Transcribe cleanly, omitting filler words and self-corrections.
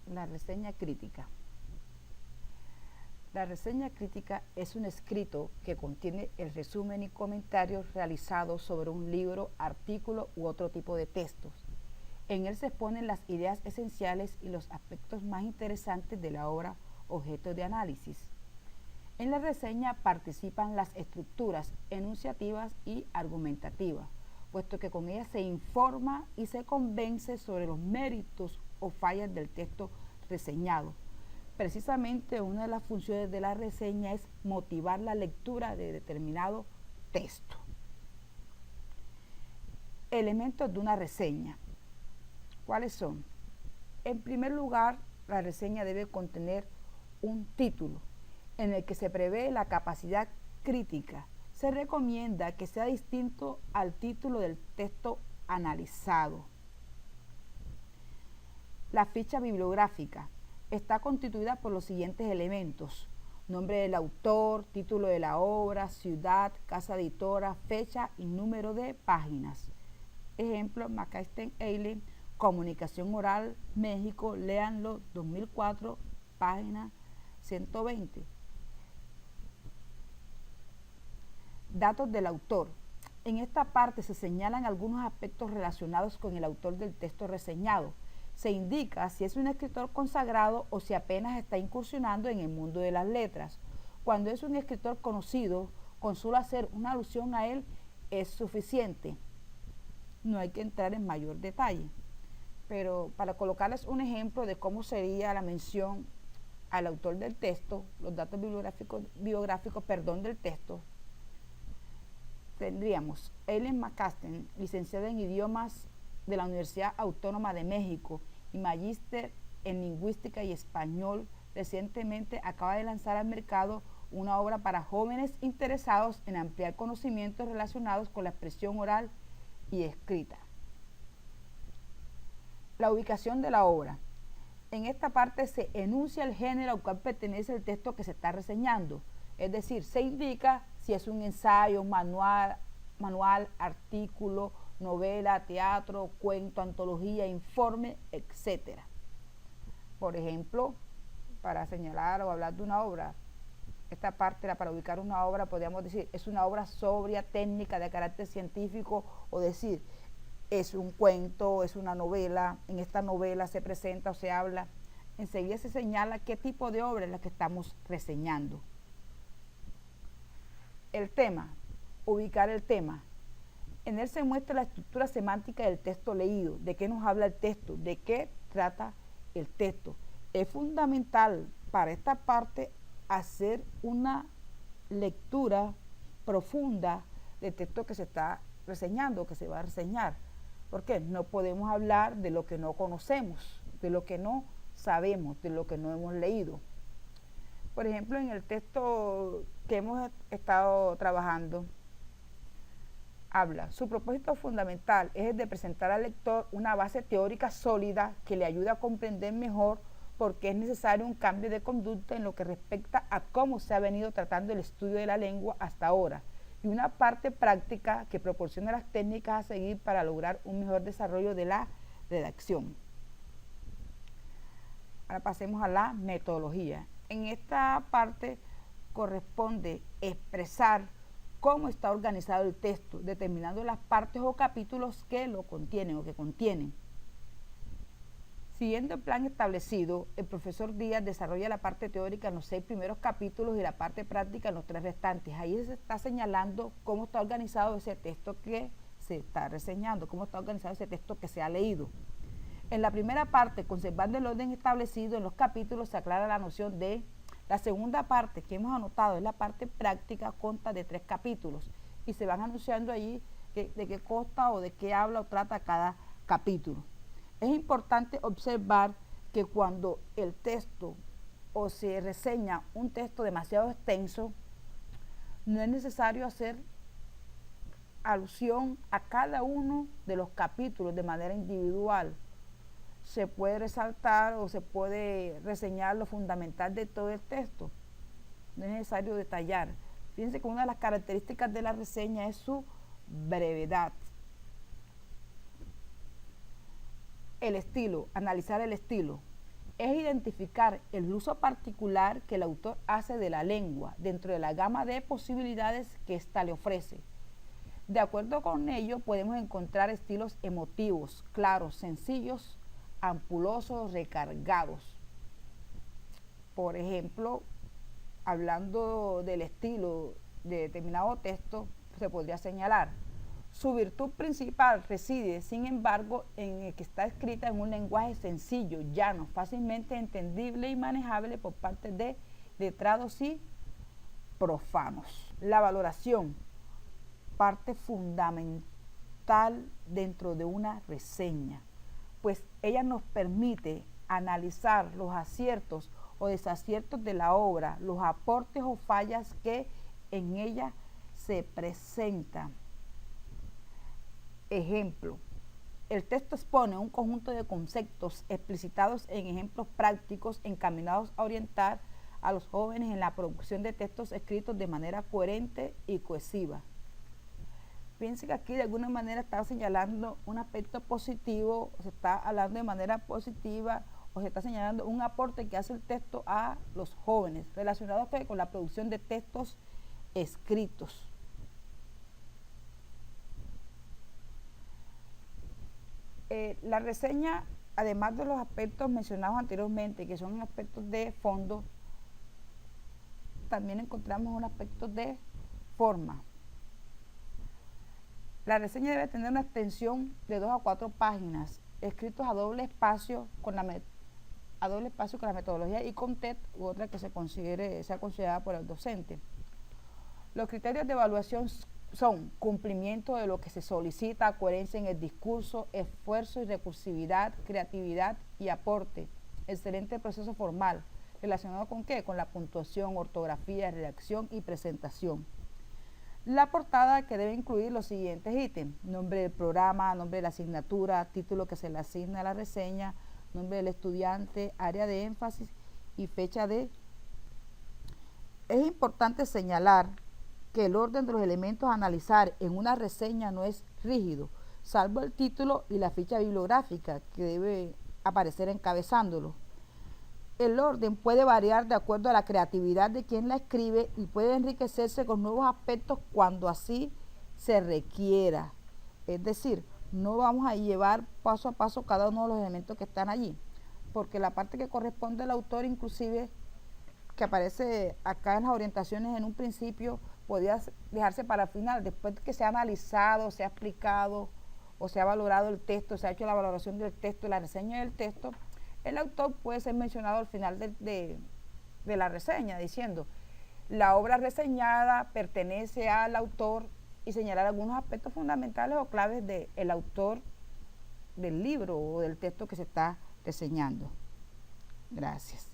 La reseña crítica. La reseña crítica es un escrito que contiene el resumen y comentarios realizados sobre un libro, artículo u otro tipo de textos. En él se exponen las ideas esenciales y los aspectos más interesantes de la obra objeto de análisis. En la reseña participan las estructuras enunciativas y argumentativas, puesto que con ellas se informa y se convence sobre los méritos o fallas del texto reseñado. Precisamente una de las funciones de la reseña es motivar la lectura de determinado texto. Elementos de una reseña. ¿Cuáles son? En primer lugar, la reseña debe contener un título en el que se prevé la capacidad crítica. Se recomienda que sea distinto al título del texto analizado. La ficha bibliográfica está constituida por los siguientes elementos: nombre del autor, título de la obra, ciudad, casa editora, fecha y número de páginas. Ejemplo, McCain Eileen, Comunicación Oral, México, léanlo, 2004, página 120. Datos del autor. En esta parte se señalan algunos aspectos relacionados con el autor del texto reseñado. Se indica si es un escritor consagrado o si apenas está incursionando en el mundo de las letras. Cuando es un escritor conocido, con solo hacer una alusión a él es suficiente. No hay que entrar en mayor detalle. Pero para colocarles un ejemplo de cómo sería la mención al autor del texto, los datos biográficos del texto, tendríamos Eileen McCain, licenciada en idiomas de la Universidad Autónoma de México y magíster en lingüística y español. Recientemente acaba de lanzar al mercado una obra para jóvenes interesados en ampliar conocimientos relacionados con la expresión oral y escrita. La ubicación de la obra. En esta parte se enuncia el género al cual pertenece el texto que se está reseñando, es decir, se indica si es un ensayo, manual, artículo, novela, teatro, cuento, antología, informe, etc. Por ejemplo, para señalar o hablar de una obra, esta parte para ubicar una obra podríamos decir es una obra sobria, técnica, de carácter científico, o decir es un cuento, es una novela, en esta novela se presenta o se habla. Enseguida se señala qué tipo de obra es la que estamos reseñando. El tema, ubicar el tema. En él se muestra la estructura semántica del texto leído, de qué nos habla el texto, de qué trata el texto. Es fundamental para esta parte hacer una lectura profunda del texto que se está reseñando, que se va a reseñar. ¿Por qué? No podemos hablar de lo que no conocemos, de lo que no sabemos, de lo que no hemos leído. Por ejemplo, en el texto que hemos estado trabajando, habla, su propósito fundamental es el de presentar al lector una base teórica sólida que le ayude a comprender mejor por qué es necesario un cambio de conducta en lo que respecta a cómo se ha venido tratando el estudio de la lengua hasta ahora, y una parte práctica que proporciona las técnicas a seguir para lograr un mejor desarrollo de la redacción. Ahora pasemos a la metodología. En esta parte corresponde expresar cómo está organizado el texto, determinando las partes o capítulos que lo contienen o que contienen. Siguiendo el plan establecido, el profesor Díaz desarrolla la parte teórica en los 6 primeros capítulos y la parte práctica en los 3 restantes. Ahí se está señalando cómo está organizado ese texto que se está reseñando, cómo está organizado ese texto que se ha leído. En la primera parte, conservando el orden establecido en los capítulos, se aclara la noción de. La segunda parte que hemos anotado es la parte práctica, consta de 3 capítulos y se van anunciando allí de qué consta o de qué habla o trata cada capítulo. Es importante observar que cuando el texto o se reseña un texto demasiado extenso, no es necesario hacer alusión a cada uno de los capítulos de manera individual. Se puede resaltar o se puede reseñar lo fundamental de todo el texto. No es necesario detallar. Fíjense que una de las características de la reseña es su brevedad. El estilo, analizar el estilo. es identificar el uso particular que el autor hace de la lengua dentro de la gama de posibilidades que ésta le ofrece. De acuerdo con ello, podemos encontrar estilos emotivos, claros, sencillos, ampulosos, recargados. Por ejemplo, hablando del estilo de determinado texto, se podría señalar: su virtud principal reside, sin embargo, en el que está escrita en un lenguaje sencillo, llano, fácilmente entendible y manejable por parte de letrados y profanos. La valoración, parte fundamental dentro de una reseña, pues ella nos permite analizar los aciertos o desaciertos de la obra, los aportes o fallas que en ella se presentan. Ejemplo: el texto expone un conjunto de conceptos explicitados en ejemplos prácticos encaminados a orientar a los jóvenes en la producción de textos escritos de manera coherente y cohesiva. Piense que aquí de alguna manera está señalando un aspecto positivo, o se está hablando de manera positiva, o se está señalando un aporte que hace el texto a los jóvenes, relacionado con la producción de textos escritos. La reseña, además de los aspectos mencionados anteriormente, que son aspectos de fondo, también encontramos un aspecto de forma. La reseña debe tener una extensión de 2 a 4 páginas, escritos a doble espacio con la metodología ICONTET u otra que sea considerada por el docente. Los criterios de evaluación son cumplimiento de lo que se solicita, coherencia en el discurso, esfuerzo y recursividad, creatividad y aporte, excelente proceso formal. ¿Relacionado con qué? Con la puntuación, ortografía, redacción y presentación. La portada, que debe incluir los siguientes ítems: nombre del programa, nombre de la asignatura, título que se le asigna a la reseña, nombre del estudiante, área de énfasis y fecha de... Es importante señalar que el orden de los elementos a analizar en una reseña no es rígido, salvo el título y la ficha bibliográfica que debe aparecer encabezándolo. El orden puede variar de acuerdo a la creatividad de quien la escribe y puede enriquecerse con nuevos aspectos cuando así se requiera. Es decir, no vamos a llevar paso a paso cada uno de los elementos que están allí, porque la parte que corresponde al autor, inclusive que aparece acá en las orientaciones en un principio, podría dejarse para el final, después de que se ha analizado, se ha explicado o se ha valorado el texto, se ha hecho la valoración del texto, la reseña del texto. El autor puede ser mencionado al final de la reseña, diciendo: la obra reseñada pertenece al autor, y señalar algunos aspectos fundamentales o claves del autor del libro o del texto que se está reseñando. Gracias.